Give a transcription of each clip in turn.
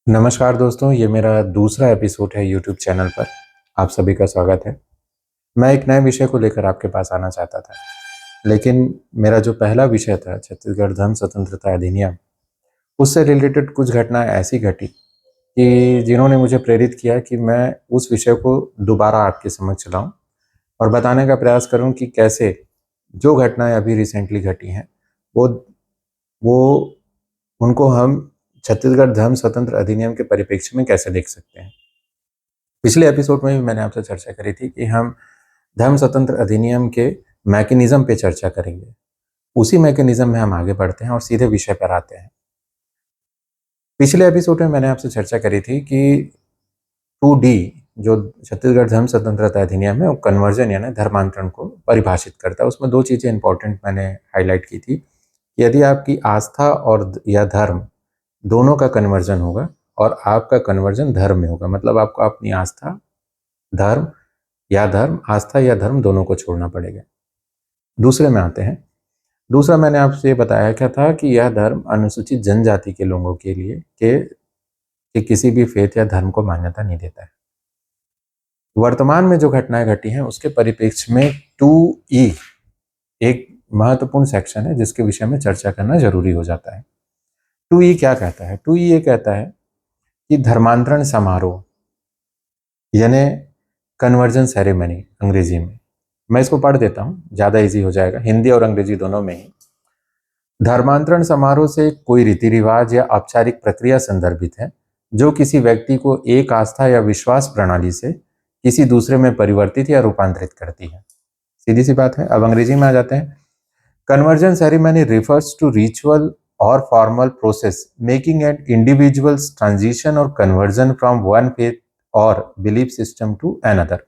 नमस्कार दोस्तों, ये मेरा दूसरा एपिसोड है यूट्यूब चैनल पर। आप सभी का स्वागत है। मैं एक नए विषय को लेकर आपके पास आना चाहता था, लेकिन मेरा जो पहला विषय था छत्तीसगढ़ धर्म स्वतंत्रता अधिनियम, उससे रिलेटेड कुछ घटनाएं ऐसी घटी कि जिन्होंने मुझे प्रेरित किया कि मैं उस विषय को दोबारा आपके समक्ष लाऊं और बताने का प्रयास करूं कि कैसे जो घटनाएं अभी रिसेंटली घटी हैं वो वो उनको हम छत्तीसगढ़ धर्म स्वतंत्र अधिनियम के परिप्रेक्ष्य में कैसे देख सकते हैं। पिछले एपिसोड में भी मैंने आपसे चर्चा करी थी कि हम धर्म स्वतंत्र अधिनियम के मैकेनिज्म पे चर्चा करेंगे। उसी मैकेनिज्म में हम आगे बढ़ते हैं और सीधे विषय पर आते हैं। पिछले एपिसोड में मैंने आपसे चर्चा करी थी कि 2D जो छत्तीसगढ़ धर्म स्वतंत्रता अधिनियम है वो कन्वर्जन यानी धर्मांतरण को परिभाषित करता है। उसमें दो चीजें इंपॉर्टेंट मैंने हाईलाइट की थी। यदि आपकी आस्था और या धर्म दोनों का कन्वर्जन होगा और आपका कन्वर्जन धर्म में होगा, मतलब आपको अपनी आस्था आस्था या धर्म दोनों को छोड़ना पड़ेगा। दूसरे में आते हैं। दूसरा मैंने आपसे ये बताया क्या था कि यह धर्म अनुसूचित जनजाति के लोगों के लिए कि किसी भी फेथ या धर्म को मान्यता नहीं देता है। वर्तमान में जो घटनाएं घटी हैं उसके परिप्रेक्ष्य में 2E एक महत्वपूर्ण सेक्शन है जिसके विषय में चर्चा करना जरूरी हो जाता है। 2E क्या कहता है? 2E ये कहता है कि धर्मांतरण समारोह यानी कन्वर्जन सेरेमनी अंग्रेजी में, मैं इसको पढ़ देता हूँ, ज्यादा इजी हो जाएगा, हिंदी और अंग्रेजी दोनों में ही। धर्मांतरण समारोह से कोई रीति रिवाज या औपचारिक प्रक्रिया संदर्भित है जो किसी व्यक्ति को एक आस्था या विश्वास प्रणाली से किसी दूसरे में परिवर्तित या रूपांतरित करती है। सीधी सी बात है। अब अंग्रेजी में आ जाते हैं। Conversion ceremony refers to ritual और formal process making an individual's transition और कन्वर्जन फ्रॉम वन फेथ और बिलीफ सिस्टम टू अनदर।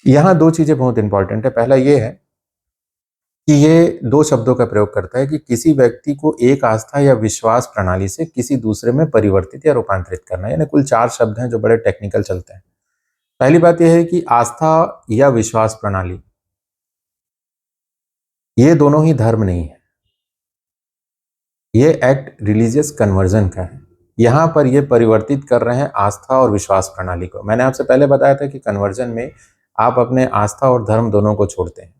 यहां दो चीजें बहुत इंपॉर्टेंट है। पहला यह है कि ये दो शब्दों का प्रयोग करता है कि किसी व्यक्ति को एक आस्था या विश्वास प्रणाली से किसी दूसरे में परिवर्तित या रूपांतरित करना, यानी कुल चार शब्द हैं जो बड़े टेक्निकल चलते हैं। पहली बात यह है कि आस्था या विश्वास प्रणाली, ये दोनों ही धर्म नहीं है। ये एक्ट रिलीजियस कन्वर्जन का है। यहां पर ये परिवर्तित कर रहे हैं आस्था और विश्वास प्रणाली को। मैंने आपसे पहले बताया था कि कन्वर्जन में आप अपने आस्था और धर्म दोनों को छोड़ते हैं।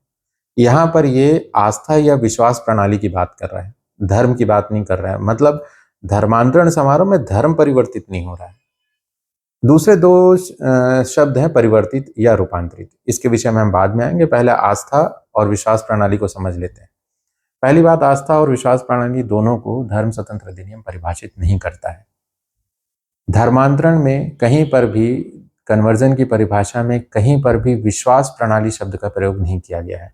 यहां पर ये आस्था या विश्वास प्रणाली की बात कर रहा है, धर्म की बात नहीं कर रहा है। मतलब धर्मांतरण समारोह में धर्म परिवर्तित नहीं हो रहा है। दूसरे दो शब्द हैं परिवर्तित या रूपांतरित। इसके विषय में हम बाद में आएंगे। पहले आस्था और विश्वास प्रणाली को समझ लेते हैं। पहली बात, आस्था और विश्वास प्रणाली दोनों को धर्म स्वतंत्र अधिनियम परिभाषित नहीं करता है। धर्मांतरण में कहीं पर भी, कन्वर्जन की परिभाषा में कहीं पर भी विश्वास प्रणाली शब्द का प्रयोग नहीं किया गया है।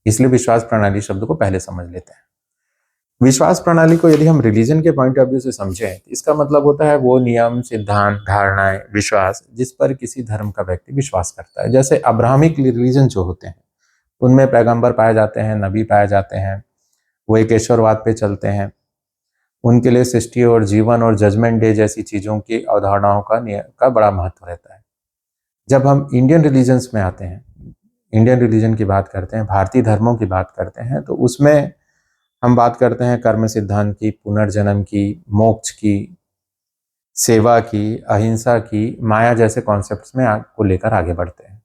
इसलिए विश्वास प्रणाली शब्द को पहले समझ लेते हैं। विश्वास प्रणाली को यदि हम रिलीजन के पॉइंट ऑफ व्यू से समझें, इसका मतलब होता है वो नियम, सिद्धांत, धारणाएं, विश्वास जिस पर किसी धर्म का व्यक्ति विश्वास करता है। जैसे अब्राहमिक रिलीजन जो होते हैं उनमें पैगंबर पाए जाते हैं, नबी पाए जाते हैं, वो एक ईश्वरवाद पे चलते हैं। उनके लिए सृष्टि और जीवन और जजमेंट डे जैसी चीजों की अवधारणाओं का बड़ा महत्व रहता है। जब हम इंडियन रिलीजन्स में आते हैं, इंडियन रिलीजन की बात करते हैं, भारतीय धर्मों की बात करते हैं, तो उसमें हम बात करते हैं कर्म सिद्धांत की, पुनर्जन्म की, मोक्ष की, सेवा की, अहिंसा की, माया जैसे कॉन्सेप्ट्स में को लेकर आगे बढ़ते हैं।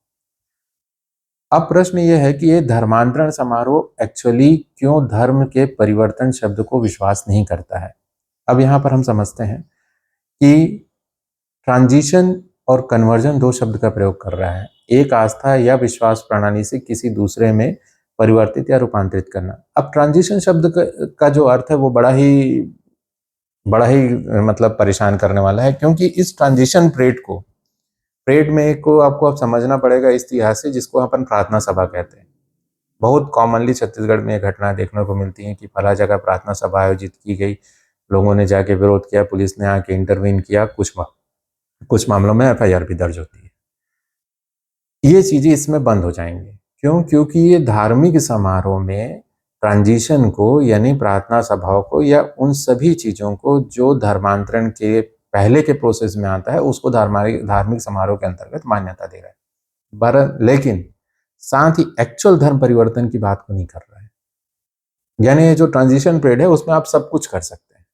अब प्रश्न ये है कि ये धर्मांतरण समारोह एक्चुअली क्यों धर्म के परिवर्तन शब्द को विश्वास नहीं करता है। अब यहां पर हम समझते हैं कि ट्रांजिशन और कन्वर्जन दो शब्द का प्रयोग कर रहा है। एक आस्था या विश्वास प्रणाली से किसी दूसरे में परिवर्तित या रूपांतरित करना। अब ट्रांजिशन शब्द का जो अर्थ है वो बड़ा ही मतलब परेशान करने वाला है, क्योंकि इस ट्रांजिशन परेड में को आपको अब समझना पड़ेगा इस इतिहास से, जिसको अपन प्रार्थना सभा कहते हैं। बहुत कॉमनली छत्तीसगढ़ में घटना देखने को मिलती है कि फला जगह प्रार्थना सभा आयोजित की गई, लोगों ने जाके विरोध किया, पुलिस ने आके इंटरवीन किया, कुछ मामलों में FIR भी दर्ज होती है। ये चीजें इसमें बंद हो जाएंगी। क्यों? क्योंकि ये धार्मिक समारोह में ट्रांजिशन को यानी प्रार्थना सभाओं को या उन सभी चीजों को जो धर्मांतरण के पहले के प्रोसेस में आता है उसको धार्मिक समारोह के अंतर्गत मान्यता दे रहा है। लेकिन साथ ही एक्चुअल धर्म परिवर्तन की बात को नहीं कर रहा है। यानी जो ट्रांजिशन पीरियड है उसमें आप सब कुछ कर सकते हैं।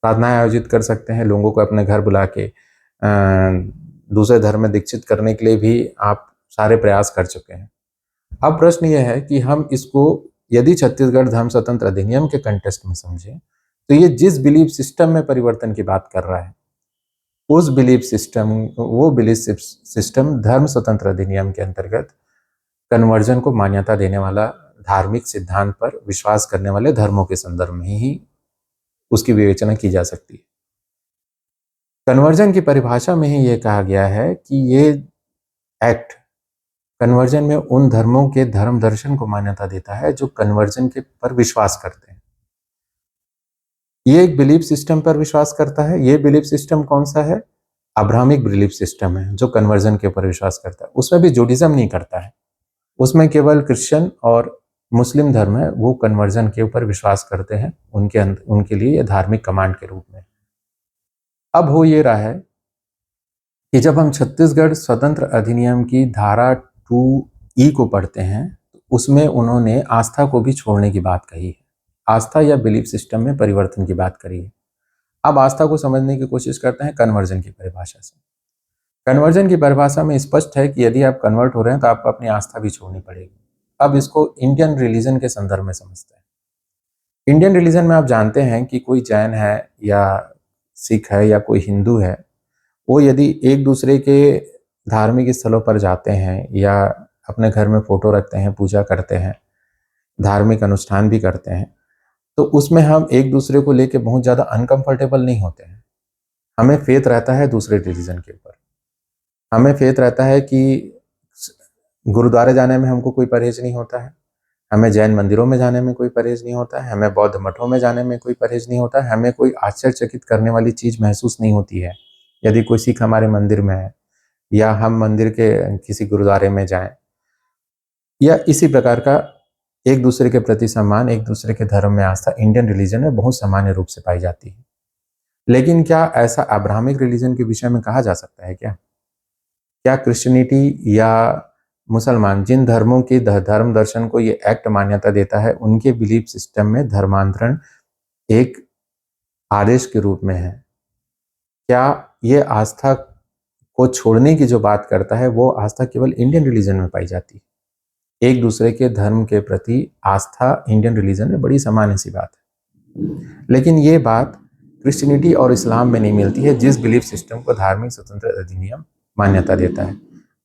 प्रार्थनाएं आयोजित कर सकते हैं, लोगों को अपने घर बुला के दूसरे धर्म में दीक्षित करने के लिए भी आप सारे प्रयास कर चुके हैं। अब प्रश्न यह है कि हम इसको यदि छत्तीसगढ़ धर्म स्वतंत्र अधिनियम के कंटेस्ट में समझें तो ये जिस बिलीफ सिस्टम में परिवर्तन की बात कर रहा है उस बिलीफ सिस्टम, वो बिलीफ सिस्टम धर्म स्वतंत्र अधिनियम के अंतर्गत कन्वर्जन को मान्यता देने वाला धार्मिक सिद्धांत पर विश्वास करने वाले धर्मों के संदर्भ में ही उसकी विवेचना की जा सकती है। कन्वर्जन की परिभाषा में ही ये कहा गया है कि ये एक्ट कन्वर्जन में उन धर्मों के धर्म दर्शन को मान्यता देता है जो कन्वर्जन के पर विश्वास करते हैं। ये एक बिलीफ सिस्टम पर विश्वास करता है। ये बिलीफ सिस्टम कौन सा है? अब्राहमिक बिलीफ सिस्टम है जो कन्वर्जन के ऊपर विश्वास करता है। उसमें भी जुडिज्म नहीं करता है, उसमें केवल क्रिश्चियन और मुस्लिम धर्म है वो कन्वर्जन के ऊपर विश्वास करते हैं, उनके लिए ये धार्मिक कमांड के रूप में। अब हो ये रहा है कि जब हम छत्तीसगढ़ स्वतंत्र अधिनियम की धारा 2E को पढ़ते हैं तो उसमें उन्होंने आस्था को भी छोड़ने की बात कही है, आस्था या बिलीफ सिस्टम में परिवर्तन की बात करी है। अब आस्था को समझने की कोशिश करते हैं कन्वर्जन की परिभाषा से। कन्वर्जन की परिभाषा में स्पष्ट है कि यदि आप कन्वर्ट हो रहे हैं तो आपको अपनी आस्था भी छोड़नी पड़ेगी। अब इसको इंडियन रिलीजन के संदर्भ में समझते हैं। इंडियन रिलीजन में आप जानते हैं कि कोई जैन है या सिख है या कोई हिंदू है, वो यदि एक दूसरे के धार्मिक स्थलों पर जाते हैं या अपने घर में फोटो रखते हैं, पूजा करते हैं, धार्मिक अनुष्ठान भी करते हैं, तो उसमें हम एक दूसरे को लेके बहुत ज़्यादा अनकंफर्टेबल नहीं होते हैं। हमें फेथ रहता है दूसरे रिलीजन के ऊपर, हमें फेथ रहता है कि गुरुद्वारे जाने में हमको कोई परहेज नहीं होता है, हमें जैन मंदिरों में जाने में कोई परहेज नहीं होता है, हमें बौद्ध मठों में जाने में कोई परहेज नहीं होता है, हमें कोई आश्चर्यचकित करने वाली चीज़ महसूस नहीं होती है यदि कोई सिख हमारे मंदिर में है या हम मंदिर के किसी गुरुद्वारे में जाएं, या इसी प्रकार का एक दूसरे के प्रति सम्मान, एक दूसरे के धर्म में आस्था इंडियन रिलीजन में बहुत सामान्य रूप से पाई जाती है। लेकिन क्या ऐसा अब्राहमिक रिलीजन के विषय में कहा जा सकता है? क्या क्रिश्चियनिटी या मुसलमान, जिन धर्मों की धर्म दर्शन को ये एक्ट मान्यता देता है, उनके बिलीफ सिस्टम में धर्मांतरण एक आदेश के रूप में है? क्या ये आस्था को छोड़ने की जो बात करता है वो आस्था केवल इंडियन रिलीजन में पाई जाती है? एक दूसरे के धर्म के प्रति आस्था इंडियन रिलीजन में बड़ी सामान्य सी बात है, लेकिन ये बात क्रिश्चियनिटी और इस्लाम में नहीं मिलती है, जिस बिलीफ सिस्टम को धार्मिक स्वतंत्र अधिनियम मान्यता देता है।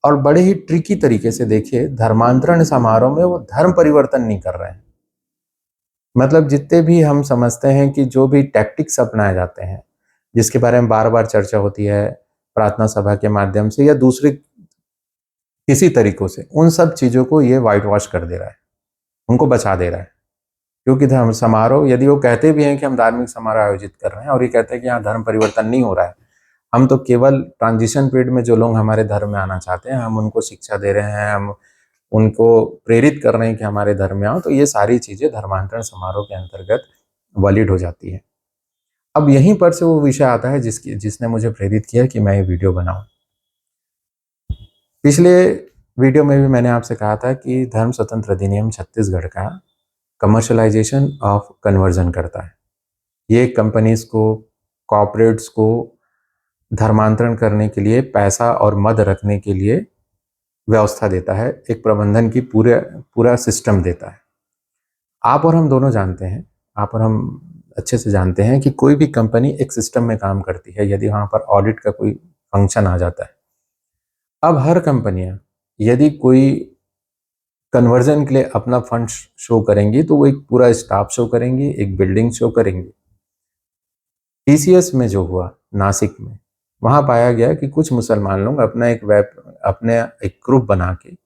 और बड़े ही ट्रिकी तरीके से देखिए, धर्मांतरण समारोह में वो धर्म परिवर्तन नहीं कर रहे हैं। मतलब जितने भी हम समझते हैं कि जो भी टैक्टिक्स अपनाए जाते हैं, जिसके बारे में बार बार चर्चा होती है प्रार्थना सभा के माध्यम से या दूसरे किसी तरीकों से, उन सब चीज़ों को ये वाइट वॉश कर दे रहा है, उनको बचा दे रहा है। क्योंकि धर्म समारोह, यदि वो कहते भी हैं कि हम धार्मिक समारोह आयोजित कर रहे हैं और ये कहते हैं कि यहाँ धर्म परिवर्तन नहीं हो रहा है, हम तो केवल ट्रांजिशन पीरियड में जो लोग हमारे धर्म में आना चाहते हैं, हम उनको शिक्षा दे रहे हैं, हम उनको प्रेरित कर रहे हैं कि हमारे धर्म में आओ, तो ये सारी चीज़ें धर्मांतरण समारोह के अंतर्गत वैलिड हो जाती है। अब यहीं पर से वो विषय आता है जिसने मुझे प्रेरित किया कि मैं ये वीडियो बनाऊं। पिछले वीडियो में भी मैंने आपसे कहा था कि धर्म स्वतंत्र अधिनियम छत्तीसगढ़ का कमर्शलाइजेशन ऑफ कन्वर्जन करता है। ये कंपनीज को, कॉर्पोरेट्स को धर्मांतरण करने के लिए पैसा और मद रखने के लिए व्यवस्था देता है, एक प्रबंधन की पूरा सिस्टम देता है। आप और हम दोनों जानते हैं, आप और हम अच्छे से जानते हैं कि कोई भी कंपनी एक सिस्टम में काम करती है यदि वहाँ पर ऑडिट का कोई फंक्शन आ जाता है। अब हर कंपनियां यदि कोई कन्वर्जन के लिए अपना फंड शो करेंगी तो वो एक पूरा स्टाफ शो करेंगी, एक बिल्डिंग शो करेंगी। टीसीएस में जो हुआ नासिक में, वहाँ पाया गया कि कुछ मुसलमान लोग अपने एक ग्रुप बना के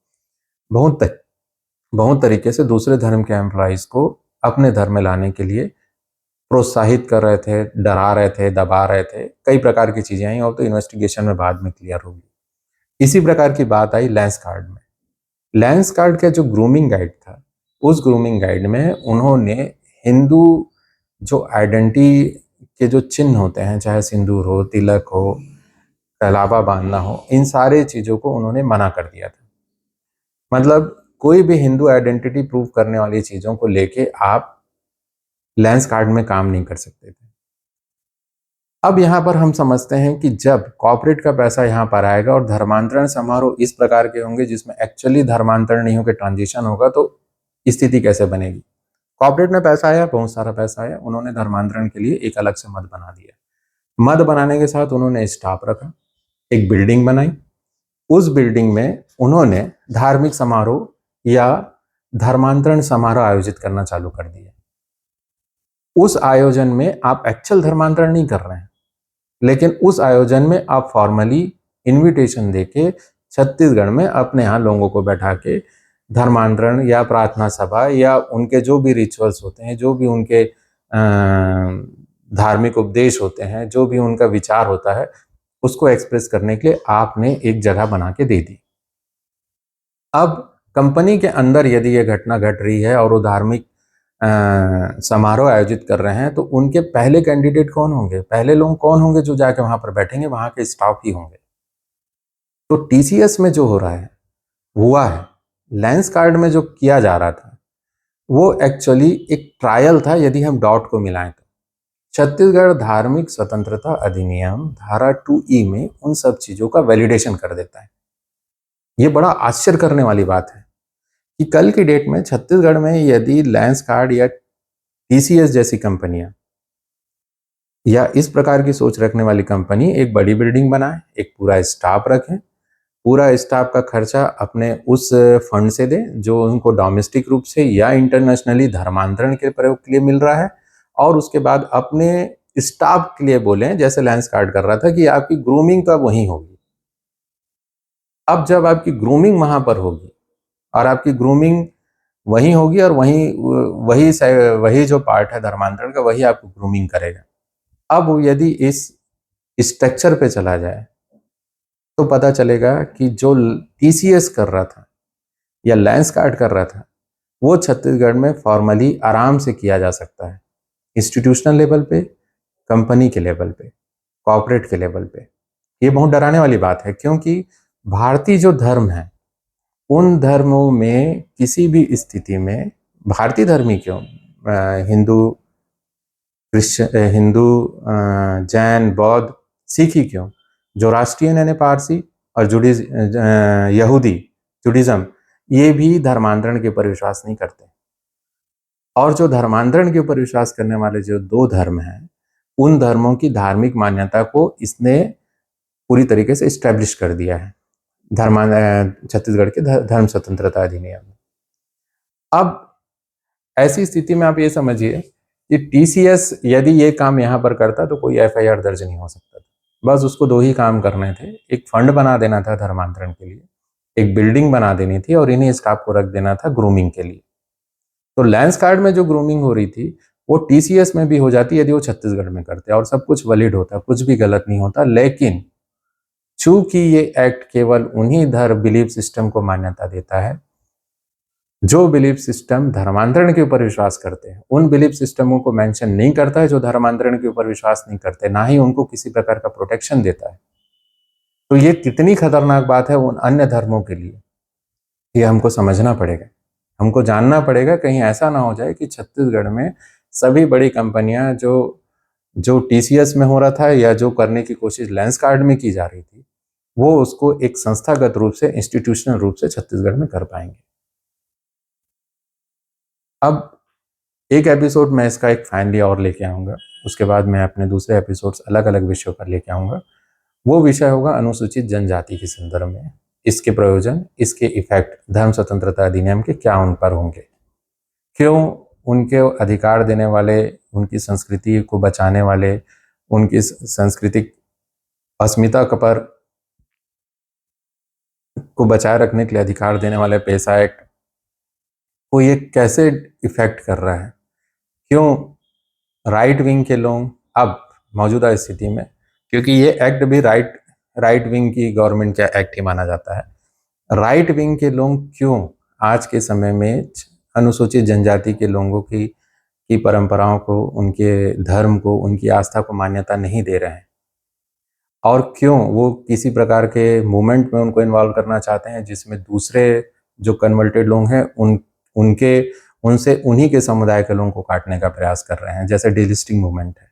बहुत तरीके से दूसरे धर्म के एम्प्लॉइज को अपने धर्म में लाने के लिए प्रोत्साहित कर रहे थे, डरा रहे थे, दबा रहे थे, कई प्रकार की चीजें आई और तो इन्वेस्टिगेशन में बाद में क्लियर होगी। इसी प्रकार की बात आई लेंस कार्ड में। लेंस कार्ड का जो ग्रूमिंग गाइड था, उस ग्रूमिंग गाइड में उन्होंने हिंदू जो आइडेंटिटी के जो चिन्ह होते हैं, चाहे सिंदूर हो, तिलक हो, कलावा बांधना हो, इन सारे चीज़ों को उन्होंने मना कर दिया था। मतलब कोई भी हिंदू आइडेंटिटी प्रूव करने वाली चीज़ों को लेके आप लेंस कार्ड में काम नहीं कर सकते थे। अब यहाँ पर हम समझते हैं कि जब कॉर्पोरेट का पैसा यहाँ पर आएगा और धर्मांतरण समारोह इस प्रकार के होंगे जिसमें एक्चुअली धर्मांतरण नहीं होकर ट्रांजिशन होगा, तो स्थिति कैसे बनेगी। कॉर्पोरेट में पैसा आया, बहुत सारा पैसा आया, उन्होंने धर्मांतरण के लिए एक अलग से मद बना दिया। मद बनाने के साथ उन्होंने स्टाफ रखा, एक बिल्डिंग बनाई, उस बिल्डिंग में उन्होंने धार्मिक समारोह या धर्मांतरण समारोह आयोजित करना चालू कर दिया। उस आयोजन में आप एक्चुअल धर्मांतरण नहीं कर रहे हैं, लेकिन उस आयोजन में आप फॉर्मली इनविटेशन देके छत्तीसगढ़ में अपने यहाँ लोगों को बैठा के धर्मांतरण या प्रार्थना सभा या उनके जो भी रिचुअल्स होते हैं, जो भी उनके धार्मिक उपदेश होते हैं, जो भी उनका विचार होता है, उसको एक्सप्रेस करने के लिए आपने एक जगह बना के दे दी। अब कंपनी के अंदर यदि ये घटना घट रही है और वो धार्मिक समारोह आयोजित कर रहे हैं, तो उनके पहले कैंडिडेट कौन होंगे, पहले लोग कौन होंगे जो जाके वहां पर बैठेंगे, वहां के स्टाफ ही होंगे। तो टीसीएस में जो हो रहा है हुआ है, लेंस कार्ड में जो किया जा रहा था वो एक्चुअली एक ट्रायल था। यदि हम डॉट को मिलाएं तो छत्तीसगढ़ धार्मिक स्वतंत्रता अधिनियम धारा 2E में उन सब चीजों का वैलिडेशन कर देता है। ये बड़ा आश्चर्य करने वाली बात है कि कल की डेट में छत्तीसगढ़ में यदि लेंस कार्ड या टीसीएस जैसी कंपनियां या इस प्रकार की सोच रखने वाली कंपनी एक बड़ी बिल्डिंग बनाए, एक पूरा स्टाफ रखें, पूरा स्टाफ का खर्चा अपने उस फंड से दे जो उनको डोमेस्टिक रूप से या इंटरनेशनली धर्मांतरण के प्रयोग के लिए मिल रहा है, और उसके बाद अपने स्टाफ के लिए बोलें, जैसे लेंस कार्ड कर रहा था, कि आपकी ग्रूमिंग तो अब वहीं होगी। अब जब आपकी ग्रूमिंग वहां पर होगी और आपकी ग्रूमिंग वहीं होगी और वही जो पार्ट है धर्मांतरण का, वही आपको ग्रूमिंग करेगा। अब यदि इस स्ट्रक्चर पे चला जाए तो पता चलेगा कि जो टीसीएस कर रहा था या लेंस कार्ड कर रहा था वो छत्तीसगढ़ में फॉर्मली आराम से किया जा सकता है, इंस्टीट्यूशनल लेवल पे, कंपनी के लेवल पे, कॉर्पोरेट के लेवल पे। ये बहुत डराने वाली बात है, क्योंकि भारतीय जो धर्म है उन धर्मों में किसी भी स्थिति में, भारतीय धर्म ही क्यों, हिंदू, क्रिश्चियन, हिंदू, जैन, बौद्ध, सिख ही क्यों, जो राष्ट्रीय यानी पारसी और यहूदी जुडिज्म, ये भी धर्मांतरण के ऊपर विश्वास नहीं करते। और जो धर्मांतरण के ऊपर विश्वास करने वाले जो दो धर्म हैं, उन धर्मों की धार्मिक मान्यता को इसने पूरी तरीके से स्टैब्लिश कर दिया है छत्तीसगढ़ के धर्म स्वतंत्रता अधिनियम में। अब ऐसी स्थिति में आप ये समझिए कि टीसीएस यदि ये काम यहाँ पर करता तो कोई एफआईआर दर्ज नहीं हो सकता था। बस उसको दो ही काम करने थे, एक फंड बना देना था धर्मांतरण के लिए, एक बिल्डिंग बना देनी थी, और इन्हीं स्टाफ को रख देना था ग्रूमिंग के लिए। तो लेंस कार्ड में जो ग्रूमिंग हो रही थी वो टीसीएस में भी हो जाती यदि वो छत्तीसगढ़ में करते, और सब कुछ वैलिड होता, कुछ भी गलत नहीं होता। लेकिन चूंकि ये एक्ट केवल उन्हीं धर्म बिलीफ सिस्टम को मान्यता देता है जो बिलीफ सिस्टम धर्मांतरण के ऊपर विश्वास करते हैं, उन बिलीफ सिस्टमों को मेंशन नहीं करता है जो धर्मांतरण के ऊपर विश्वास नहीं करते, ना ही उनको किसी प्रकार का प्रोटेक्शन देता है। तो ये कितनी खतरनाक बात है उन अन्य धर्मों के लिए, ये हमको समझना पड़ेगा, हमको जानना पड़ेगा। कहीं ऐसा ना हो जाए कि छत्तीसगढ़ में सभी बड़ी कंपनियां जो टीसीएस में हो रहा था या जो करने की कोशिश लेंस कार्ड में की जा रही थी, वो उसको एक संस्थागत रूप से, इंस्टीट्यूशनल रूप से छत्तीसगढ़ में कर पाएंगे। अब एक एपिसोड मैं इसका एक फाइनली और लेके आऊँगा, उसके बाद मैं अपने दूसरे एपिसोड्स अलग अलग विषयों पर लेके आऊँगा। वो विषय होगा अनुसूचित जनजाति के संदर्भ में, इसके प्रयोजन, इसके इफेक्ट धर्म स्वतंत्रता अधिनियम के क्या उन पर होंगे, क्यों उनके अधिकार देने वाले, उनकी संस्कृति को बचाने वाले, उनकी सांस्कृतिक अस्मिता पर को बचाए रखने के लिए अधिकार देने वाले पेशा एक्ट को ये कैसे इफेक्ट कर रहा है, क्यों राइट विंग के लोग अब मौजूदा स्थिति में, क्योंकि ये एक्ट भी राइट विंग की गवर्नमेंट का एक्ट ही माना जाता है, राइट विंग के लोग क्यों आज के समय में अनुसूचित जनजाति के लोगों की परंपराओं को, उनके धर्म को, उनकी आस्था को मान्यता नहीं दे रहे हैं, और क्यों वो किसी प्रकार के मूवमेंट में उनको इन्वॉल्व करना चाहते हैं जिसमें दूसरे जो कन्वर्टेड लोग हैं उनसे उन्हीं के समुदाय के लोगों को काटने का प्रयास कर रहे हैं, जैसे डिलिस्टिंग मूवमेंट है।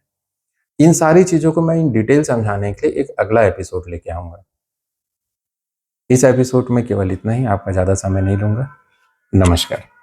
इन सारी चीजों को मैं इन डिटेल समझाने के लिए एक अगला एपिसोड लेके आऊंगा। इस एपिसोड में केवल इतना ही, आपका ज्यादा समय नहीं लूंगा। नमस्कार।